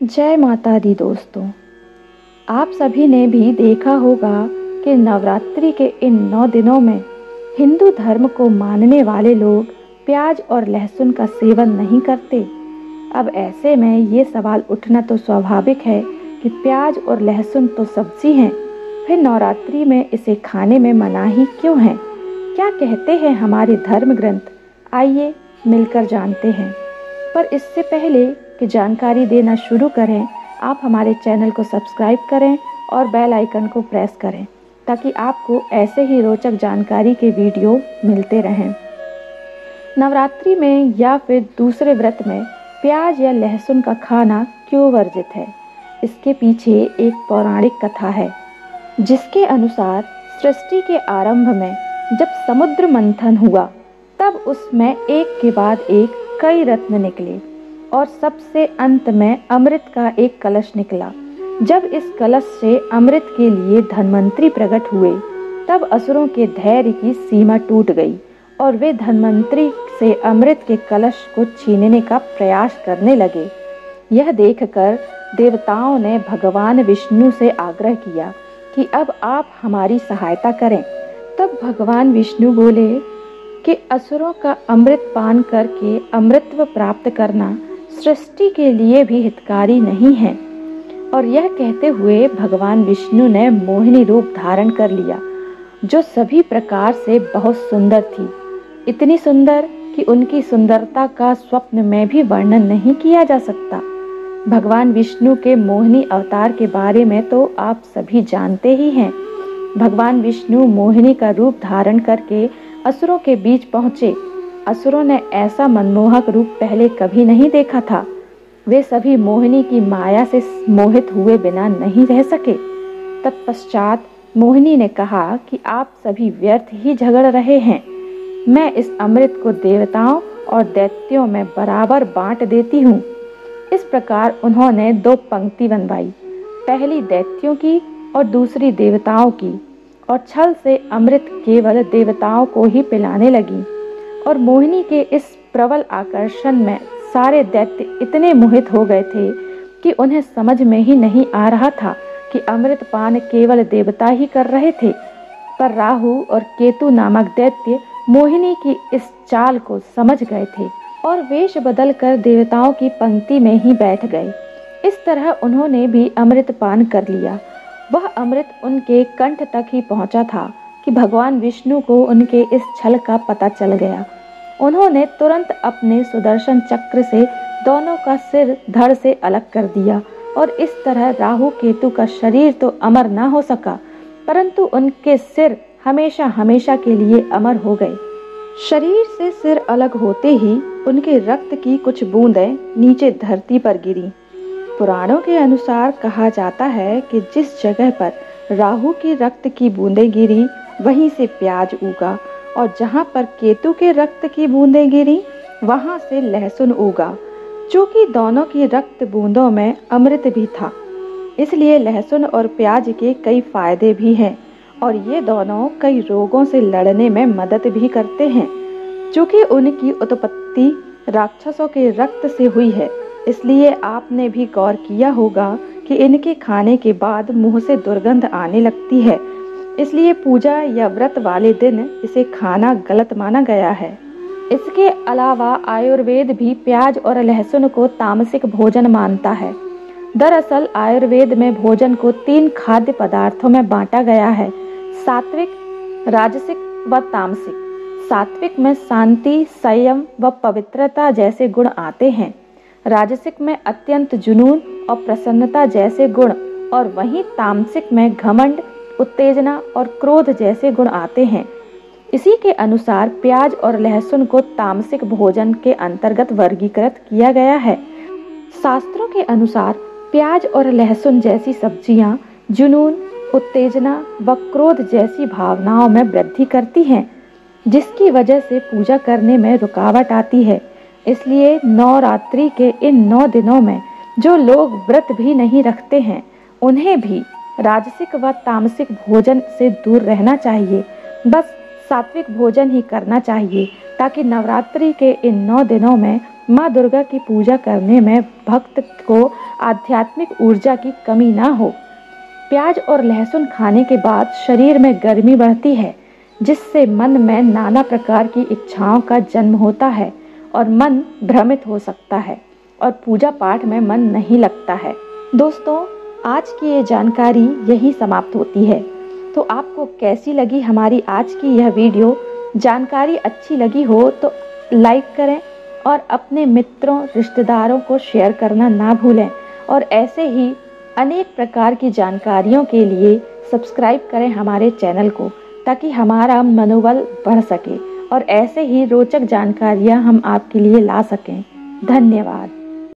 जय माता दी दोस्तों। आप सभी ने भी देखा होगा कि नवरात्रि के इन 9 दिनों में हिंदू धर्म को मानने वाले लोग प्याज और लहसुन का सेवन नहीं करते। अब ऐसे में ये सवाल उठना तो स्वाभाविक है कि प्याज और लहसुन तो सब्जी हैं, फिर नवरात्रि में इसे खाने में मनाही क्यों है? क्या कहते हैं हमारे धर्म ग्रंथ? आइए मिलकर जानते हैं। पर इससे पहले कि जानकारी देना शुरू करें, आप हमारे चैनल को सब्सक्राइब करें और बेल आइकन को प्रेस करें ताकि आपको ऐसे ही रोचक जानकारी के वीडियो मिलते रहें। नवरात्रि में या फिर दूसरे व्रत में प्याज या लहसुन का खाना क्यों वर्जित है? इसके पीछे एक पौराणिक कथा है, जिसके अनुसार सृष्टि के आरंभ में जब समुद्र मंथन हुआ, तब उसमें एक के बाद एक कई रत्न निकले और सबसे अंत में अमृत का एक कलश निकला। जब इस कलश से अमृत के लिए धन्वंतरी प्रकट हुए, तब असुरों के धैर्य की सीमा टूट गई और वे धन्वंतरी से अमृत के कलश को छीनने का प्रयास करने लगे। यह देखकर देवताओं ने भगवान विष्णु से आग्रह किया कि अब आप हमारी सहायता करें। तब भगवान विष्णु बोले कि असुरों का अमृत पान करके अमृतत्व प्राप्त करना सृष्टि के लिए भी हितकारी नहीं है। और यह कहते हुए भगवान विष्णु ने मोहिनी रूप धारण कर लिया, जो सभी प्रकार से बहुत सुंदर थी। इतनी सुंदर कि उनकी सुंदरता का स्वप्न में भी वर्णन नहीं किया जा सकता। भगवान विष्णु के मोहिनी अवतार के बारे में तो आप सभी जानते ही हैं। भगवान विष्णु मोहिनी का रूप धारण करके असुरों के बीच पहुँचे। असुरों ने ऐसा मनमोहक रूप पहले कभी नहीं देखा था। वे सभी मोहिनी की माया से मोहित हुए बिना नहीं रह सके। तत्पश्चात मोहिनी ने कहा कि आप सभी व्यर्थ ही झगड़ रहे हैं। मैं इस अमृत को देवताओं और दैत्यों में बराबर बांट देती हूँ। इस प्रकार उन्होंने 2 पंक्ति बनवाई, पहली दैत्यों की और दूसरी देवताओं की, और छल से अमृत केवल देवताओं को ही पिलाने लगी। और मोहिनी के इस प्रबल आकर्षण में सारे दैत्य इतने मोहित हो गए थे कि उन्हें समझ में ही नहीं आ रहा था कि अमृत पान केवल देवता ही कर रहे थे। पर राहु और केतु नामक दैत्य मोहिनी की इस चाल को समझ गए थे और वेश बदलकर देवताओं की पंक्ति में ही बैठ गए। इस तरह उन्होंने भी अमृत पान कर लिया। वह अमृत उनके कंठ तक ही पहुंचा था कि भगवान विष्णु को उनके इस छल का पता चल गया। उन्होंने तुरंत अपने सुदर्शन चक्र से दोनों का सिर धड़ से अलग कर दिया और इस तरह राहु केतु का शरीर तो अमर न हो सका, परंतु उनके सिर हमेशा हमेशा के लिए अमर हो गए। शरीर से सिर अलग होते ही उनके रक्त की कुछ बूंदें नीचे धरती पर गिरी। पुराणों के अनुसार कहा जाता है कि जिस जगह पर राहु की रक्त की बूंदें गिरी, वहीं से प्याज उगा, और जहाँ पर केतु के रक्त की बूंदें गिरी, वहाँ से लहसुन उगा। चूँकि दोनों की रक्त बूंदों में अमृत भी था, इसलिए लहसुन और प्याज के कई फायदे भी हैं और ये दोनों कई रोगों से लड़ने में मदद भी करते हैं। चूँकि उनकी उत्पत्ति राक्षसों के रक्त से हुई है, इसलिए आपने भी गौर किया होगा कि इनके खाने के बाद मुंह से दुर्गंध आने लगती है। इसलिए पूजा या व्रत वाले दिन इसे खाना गलत माना गया है। इसके अलावा आयुर्वेद भी प्याज और लहसुन को तामसिक भोजन मानता है। दरअसल आयुर्वेद में भोजन को 3 खाद्य पदार्थों में बांटा गया है, सात्विक, राजसिक व तामसिक। सात्विक में शांति, संयम व पवित्रता जैसे गुण आते हैं। राजसिक में अत्यंत जुनून और प्रसन्नता जैसे गुण, और वहीं तामसिक में घमंड, उत्तेजना और क्रोध जैसे गुण आते हैं। इसी के अनुसार प्याज और लहसुन को तामसिक भोजन के अंतर्गत वर्गीकृत किया गया है। शास्त्रों के अनुसार प्याज और लहसुन जैसी सब्जियां जुनून, उत्तेजना व क्रोध जैसी भावनाओं में वृद्धि करती हैं, जिसकी वजह से पूजा करने में रुकावट आती है। इसलिए नवरात्रि के इन 9 दिनों में जो लोग व्रत भी नहीं रखते हैं, उन्हें भी राजसिक व तामसिक भोजन से दूर रहना चाहिए। बस सात्विक भोजन ही करना चाहिए ताकि नवरात्रि के इन 9 दिनों में माँ दुर्गा की पूजा करने में भक्त को आध्यात्मिक ऊर्जा की कमी ना हो। प्याज और लहसुन खाने के बाद शरीर में गर्मी बढ़ती है, जिससे मन में नाना प्रकार की इच्छाओं का जन्म होता है और मन भ्रमित हो सकता है और पूजा पाठ में मन नहीं लगता है। दोस्तों, आज की ये जानकारी यही समाप्त होती है। तो आपको कैसी लगी हमारी आज की यह वीडियो? जानकारी अच्छी लगी हो तो लाइक करें और अपने मित्रों रिश्तेदारों को शेयर करना ना भूलें। और ऐसे ही अनेक प्रकार की जानकारियों के लिए सब्सक्राइब करें हमारे चैनल को, ताकि हमारा मनोबल बढ़ सके और ऐसे ही रोचक जानकारियाँ हम आपके लिए ला सकें। धन्यवाद।